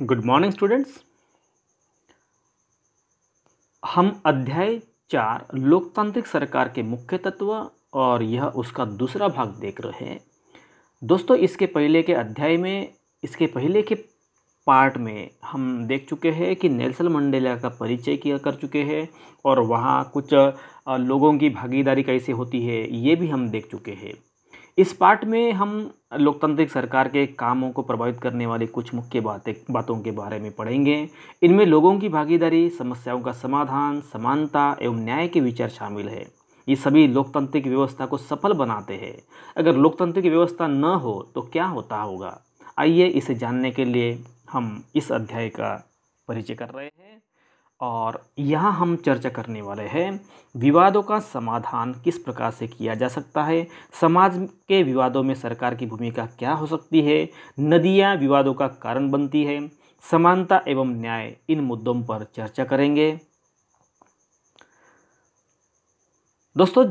Good morning students. हम अध्याय 4 लोकतांत्रिक सरकार के मुख्य तत्व और यह उसका दूसरा भाग देख रहे हैं। दोस्तों, इसके पहले के पार्ट में हम देख चुके हैं कि नेल्सन मंडेला का परिचय किया कर चुके हैं और वहाँ कुछ लोगों की भागीदारी कैसे होती है ये भी हम देख चुके हैं। इस पार्ट में हम लोकतांत्रिक सरकार के कामों को प्रभावित करने वाली कुछ मुख्य बातों के बारे में पढ़ेंगे। इनमें लोगों की भागीदारी, समस्याओं का समाधान, समानता एवं न्याय के विचार शामिल है। ये सभी लोकतांत्रिक व्यवस्था को सफल बनाते हैं। अगर लोकतांत्रिक व्यवस्था न हो तो क्या होता होगा? आइए इसे जानने के लिए हम इस अध्याय का परिचय कर रहे हैं और यहाँ हम चर्चा करने वाले हैं विवादों का समाधान किस प्रकार से किया जा सकता है, समाज के विवादों में सरकार की भूमिका क्या हो सकती है, नदियाँ विवादों का कारण बनती है, समानता एवं न्याय, इन मुद्दों पर चर्चा करेंगे। दोस्तों,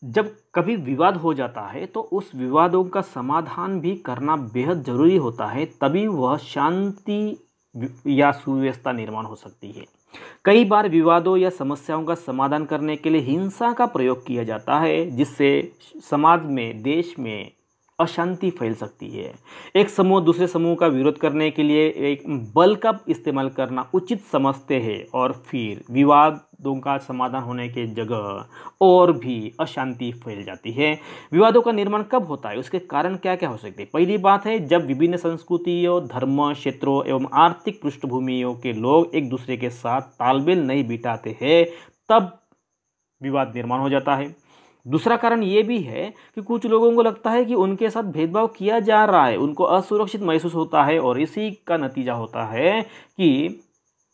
जब कभी विवाद हो जाता है तो उस विवादों का समाधान भी करना बेहद ज़रूरी होता है, तभी वह शांति या सुव्यवस्था निर्माण हो सकती है। कई बार विवादों या समस्याओं का समाधान करने के लिए हिंसा का प्रयोग किया जाता है, जिससे समाज में, देश में अशांति फैल सकती है। एक समूह दूसरे समूह का विरोध करने के लिए एक बल का इस्तेमाल करना उचित समझते हैं और फिर विवादों का समाधान होने के जगह और भी अशांति फैल जाती है। विवादों का निर्माण कब होता है, उसके कारण क्या क्या हो सकते हैं? पहली बात है, जब विभिन्न संस्कृतियों, धर्म, क्षेत्रों एवं आर्थिक पृष्ठभूमियों के लोग एक दूसरे के साथ तालमेल नहीं बिठाते हैं, तब विवाद निर्माण हो जाता है। दूसरा कारण ये भी है कि कुछ लोगों को लगता है कि उनके साथ भेदभाव किया जा रहा है, उनको असुरक्षित महसूस होता है और इसी का नतीजा होता है कि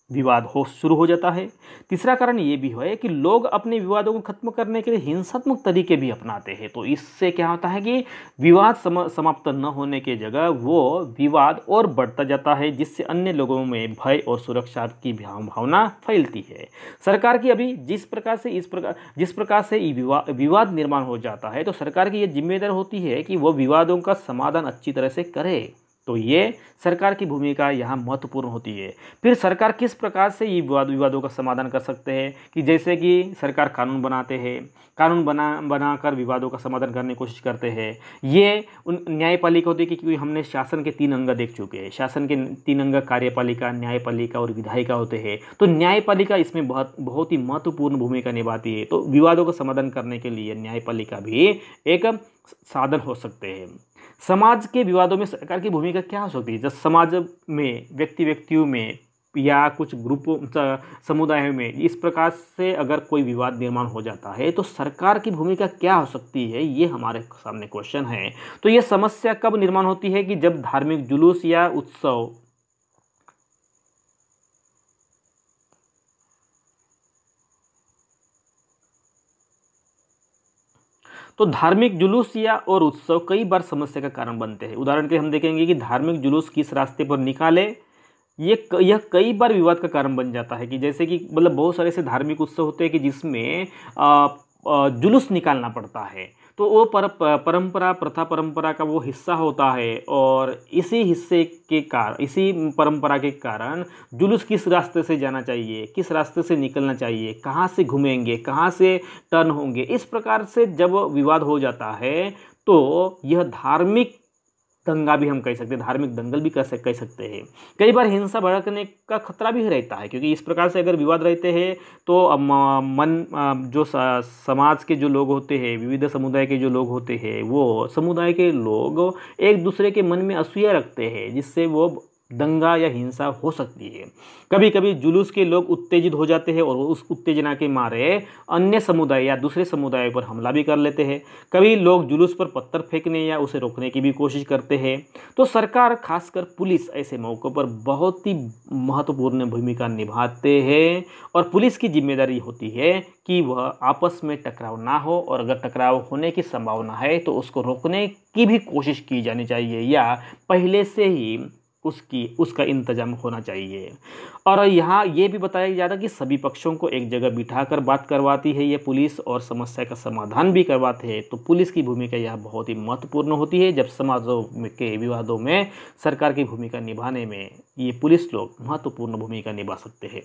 विवाद शुरू हो जाता है। तीसरा कारण ये भी है कि लोग अपने विवादों को खत्म करने के लिए हिंसात्मक तरीके भी अपनाते हैं। तो इससे क्या होता है कि विवाद समाप्त न होने की जगह वो विवाद और बढ़ता जाता है, जिससे अन्य लोगों में भय और सुरक्षा की भावना फैलती है। सरकार की अभी जिस प्रकार से विवाद निर्माण हो जाता है, तो सरकार की ये जिम्मेदारी होती है कि वो विवादों का समाधान अच्छी तरह से करे। तो ये सरकार की भूमिका यहाँ महत्वपूर्ण होती है। फिर सरकार किस प्रकार से ये विवादों का समाधान कर सकते हैं कि जैसे कि सरकार कानून बनाते हैं, कानून बनाकर विवादों का समाधान करने की कोशिश करते हैं। ये उन न्यायपालिका होती है, क्योंकि हमने शासन के 3 अंग देख चुके हैं। शासन के 3 अंग कार्यपालिका, न्यायपालिका और विधायिका होते हैं। तो न्यायपालिका इसमें बहुत ही महत्वपूर्ण भूमिका निभाती है। तो विवादों का समाधान करने के लिए न्यायपालिका भी एक साधन हो सकते हैं। समाज के विवादों में सरकार की भूमिका क्या हो सकती है? जब समाज में व्यक्तियों में या कुछ ग्रुपों, समुदायों में इस प्रकार से अगर कोई विवाद निर्माण हो जाता है, तो सरकार की भूमिका क्या हो सकती है, ये हमारे सामने क्वेश्चन है। तो ये समस्या कब निर्माण होती है कि जब धार्मिक जुलूस या उत्सव धार्मिक जुलूस या और उत्सव कई बार समस्या का कारण बनते हैं। उदाहरण के हम देखेंगे कि धार्मिक जुलूस किस रास्ते पर निकाले, यह कई बार विवाद का कारण बन जाता है। कि जैसे कि मतलब बहुत सारे ऐसे धार्मिक उत्सव होते हैं कि जिसमें जुलूस निकालना पड़ता है, तो वो परंपरा का वो हिस्सा होता है और इसी परंपरा के कारण जुलूस किस रास्ते से जाना चाहिए, किस रास्ते से निकलना चाहिए, कहाँ से घूमेंगे, कहाँ से टर्न होंगे, इस प्रकार से जब विवाद हो जाता है तो यह धार्मिक दंगा भी हम कह सकते हैं, धार्मिक दंगल भी कह सकते हैं। कई बार हिंसा भड़कने का खतरा भी रहता है, क्योंकि इस प्रकार से अगर विवाद रहते हैं तो समाज के जो लोग होते हैं, विविध समुदाय के जो लोग होते हैं, वो समुदाय के लोग एक दूसरे के मन में असूया रखते हैं, जिससे वो दंगा या हिंसा हो सकती है। कभी कभी जुलूस के लोग उत्तेजित हो जाते हैं और उस उत्तेजना के मारे अन्य समुदाय या दूसरे समुदाय पर हमला भी कर लेते हैं। कभी लोग जुलूस पर पत्थर फेंकने या उसे रोकने की भी कोशिश करते हैं। तो सरकार, खासकर पुलिस, ऐसे मौक़ों पर बहुत ही महत्वपूर्ण भूमिका निभाते हैं और पुलिस की जिम्मेदारी होती है कि वह आपस में टकराव ना हो, और अगर टकराव होने की संभावना है तो उसको रोकने की भी कोशिश की जानी चाहिए, या पहले से ही उसका इंतजाम होना चाहिए। और यहाँ ये भी बताया जाता कि सभी पक्षों को एक जगह बिठाकर बात करवाती है ये पुलिस और समस्या का समाधान भी करवाते हैं। तो पुलिस की भूमिका यह बहुत ही महत्वपूर्ण होती है। जब समाजों के विवादों में सरकार की भूमिका निभाने में ये पुलिस लोग महत्वपूर्ण भूमिका निभा सकते हैं।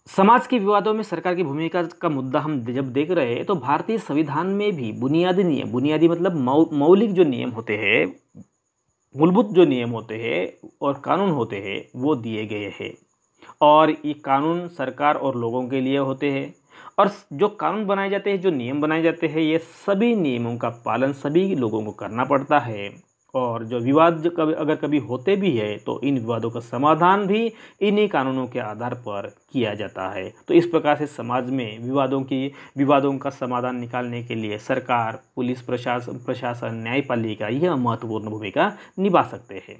समाज के विवादों में सरकार की भूमिका का मुद्दा हम जब देख रहे हैं तो भारतीय संविधान में भी बुनियादी नियम, बुनियादी मतलब मौलिक जो नियम होते हैं, मूलभूत जो नियम होते हैं और कानून होते हैं वो दिए गए हैं। और ये कानून सरकार और लोगों के लिए होते हैं। और जो कानून बनाए जाते हैं, जो नियम बनाए जाते हैं, ये सभी नियमों का पालन सभी लोगों को करना पड़ता है। और जो विवाद अगर कभी होते भी है तो इन विवादों का समाधान भी इन्हीं कानूनों के आधार पर किया जाता है। तो इस प्रकार से समाज में विवादों का समाधान निकालने के लिए सरकार, पुलिस प्रशासन, न्यायपालिका यह महत्वपूर्ण भूमिका निभा सकते हैं।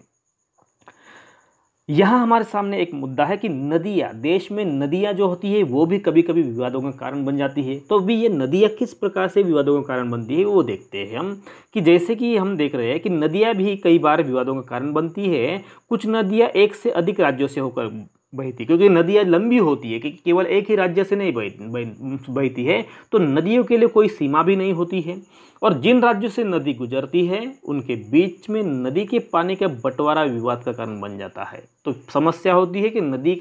यहाँ हमारे सामने एक मुद्दा है कि नदियाँ, देश में नदियाँ जो होती है वो भी कभी कभी विवादों का कारण बन जाती है। तो अभी ये नदियाँ किस प्रकार से विवादों का कारण बनती है वो देखते हैं हम। कि जैसे कि हम देख रहे हैं कि नदियाँ भी कई बार विवादों का कारण बनती है। कुछ नदियाँ एक से अधिक राज्यों से होकर बहती, क्योंकि नदियाँ लंबी होती है कि केवल एक ही राज्य से नहीं बहती है, तो नदियों के लिए कोई सीमा भी नहीं होती है। और जिन राज्यों से नदी गुजरती है उनके बीच में नदी के पानी का बंटवारा विवाद का कारण बन जाता है। तो समस्या होती है कि नदी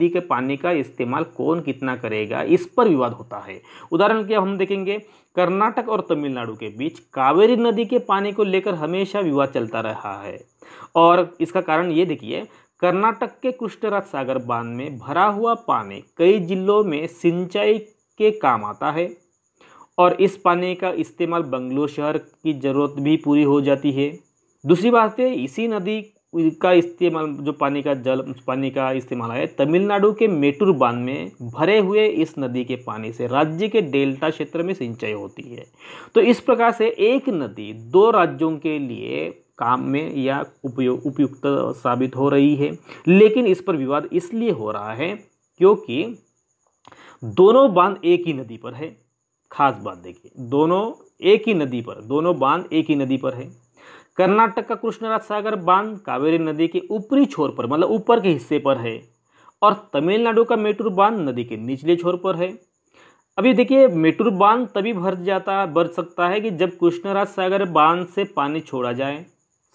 के पानी का इस्तेमाल कौन कितना करेगा, इस पर विवाद होता है। उदाहरण के हम देखेंगे, कर्नाटक और तमिलनाडु के बीच कावेरी नदी के पानी को लेकर हमेशा विवाद चलता रहा है। और इसका कारण ये देखिए, कर्नाटक के कृष्णराज सागर बांध में भरा हुआ पानी कई जिलों में सिंचाई के काम आता है और इस पानी का इस्तेमाल बंगलुरु शहर की ज़रूरत भी पूरी हो जाती है। दूसरी बात है, इसी नदी का इस्तेमाल, जो पानी का इस्तेमाल है, तमिलनाडु के मेटूर बांध में भरे हुए इस नदी के पानी से राज्य के डेल्टा क्षेत्र में सिंचाई होती है। तो इस प्रकार से एक नदी दो राज्यों के लिए काम में या उपयुक्त साबित हो रही है। लेकिन इस पर विवाद इसलिए हो रहा है क्योंकि दोनों बांध एक ही नदी पर है। खास बात देखिए, दोनों बांध एक ही नदी पर है। कर्नाटक का कृष्णराज सागर बांध कावेरी नदी के ऊपरी छोर पर, मतलब ऊपर के हिस्से पर है, और तमिलनाडु का मेटूर बांध नदी के निचले छोर पर है। अभी देखिए, मेटूर बांध तभी भर सकता है कि जब कृष्णराज सागर बांध से पानी छोड़ा जाए।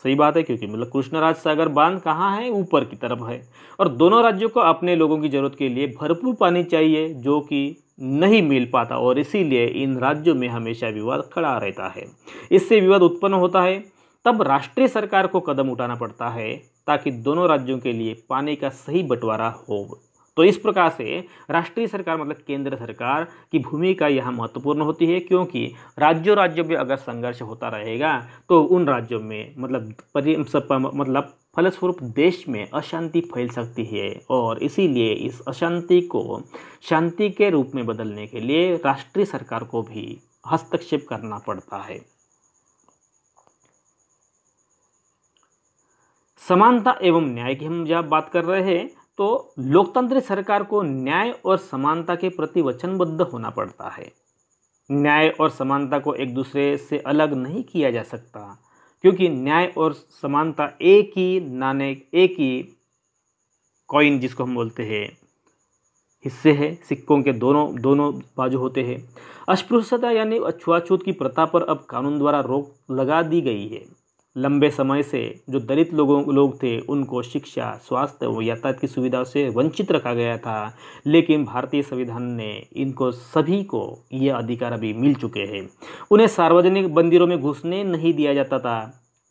सही बात है, क्योंकि मतलब कृष्णराज सागर बांध कहाँ है, ऊपर की तरफ है, और दोनों राज्यों को अपने लोगों की जरूरत के लिए भरपूर पानी चाहिए, जो कि नहीं मिल पाता, और इसीलिए इन राज्यों में हमेशा विवाद खड़ा रहता है। इससे विवाद उत्पन्न होता है, तब राष्ट्रीय सरकार को कदम उठाना पड़ता है ताकि दोनों राज्यों के लिए पानी का सही बंटवारा हो। तो इस प्रकार से राष्ट्रीय सरकार मतलब केंद्र सरकार की भूमिका यहाँ महत्वपूर्ण होती है, क्योंकि राज्यों में अगर संघर्ष होता रहेगा तो उन राज्यों में मतलब फलस्वरूप देश में अशांति फैल सकती है, और इसीलिए इस अशांति को शांति के रूप में बदलने के लिए राष्ट्रीय सरकार को भी हस्तक्षेप करना पड़ता है। समानता एवं न्याय की हम जब बात कर रहे हैं तो लोकतांत्रिक सरकार को न्याय और समानता के प्रति वचनबद्ध होना पड़ता है। न्याय और समानता को एक दूसरे से अलग नहीं किया जा सकता, क्योंकि न्याय और समानता एक ही कॉइन जिसको हम बोलते हैं हिस्से हैं, सिक्कों के दोनों बाजू होते हैं। अस्पृश्यता यानी छुआछूत की प्रथा पर अब कानून द्वारा रोक लगा दी गई है। लंबे समय से जो दलित लोग थे उनको शिक्षा, स्वास्थ्य व यातायात की सुविधाओं से वंचित रखा गया था, लेकिन भारतीय संविधान ने इनको सभी को ये अधिकार अभी मिल चुके हैं। उन्हें सार्वजनिक मंदिरों में घुसने नहीं दिया जाता था।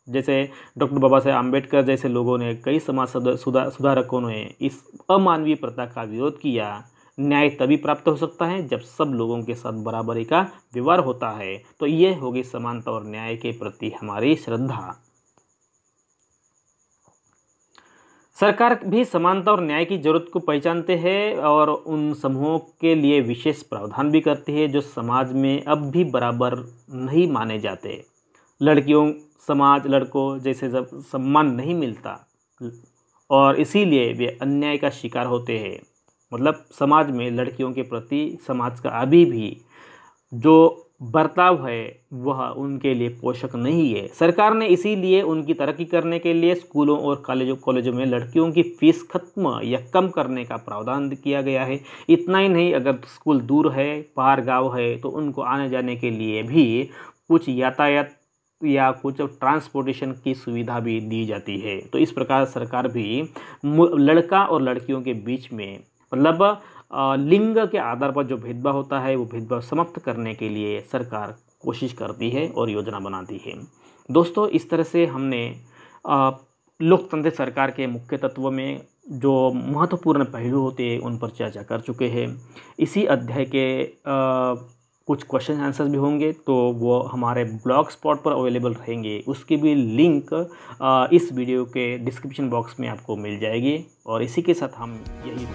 जैसे डॉक्टर बाबा साहेब आम्बेडकर जैसे लोगों ने, कई समाज सुधारकों ने इस अमानवीय प्रथा का विरोध किया। न्याय तभी प्राप्त हो सकता है जब सब लोगों के साथ बराबरी का व्यवहार होता है। तो ये होगी समानता और न्याय के प्रति हमारी श्रद्धा। सरकार भी समानता और न्याय की जरूरत को पहचानते हैं और उन समूहों के लिए विशेष प्रावधान भी करती है जो समाज में अब भी बराबर नहीं माने जाते। लड़कों जैसे जब सम्मान नहीं मिलता और इसीलिए वे अन्याय का शिकार होते हैं। मतलब समाज में लड़कियों के प्रति समाज का अभी भी जो बर्ताव है वह उनके लिए पोषक नहीं है। सरकार ने इसीलिए उनकी तरक्की करने के लिए स्कूलों और कॉलेजों में लड़कियों की फीस खत्म या कम करने का प्रावधान किया गया है। इतना ही नहीं, अगर स्कूल दूर है, बाहर गाँव है, तो उनको आने जाने के लिए भी कुछ यातायात या कुछ ट्रांसपोर्टेशन की सुविधा भी दी जाती है। तो इस प्रकार सरकार भी लड़का और लड़कियों के बीच में मतलब लिंग के आधार पर जो भेदभाव होता है वो भेदभाव समाप्त करने के लिए सरकार कोशिश करती है और योजना बनाती है। दोस्तों, इस तरह से हमने लोकतांत्रिक सरकार के मुख्य तत्वों में जो महत्वपूर्ण पहलू होते हैं उन पर चर्चा कर चुके हैं। इसी अध्याय के कुछ क्वेश्चन आंसर्स भी होंगे, तो वो हमारे ब्लॉग स्पॉट पर अवेलेबल रहेंगे। उसकी भी लिंक इस वीडियो के डिस्क्रिप्शन बॉक्स में आपको मिल जाएगी। और इसी के साथ हम यही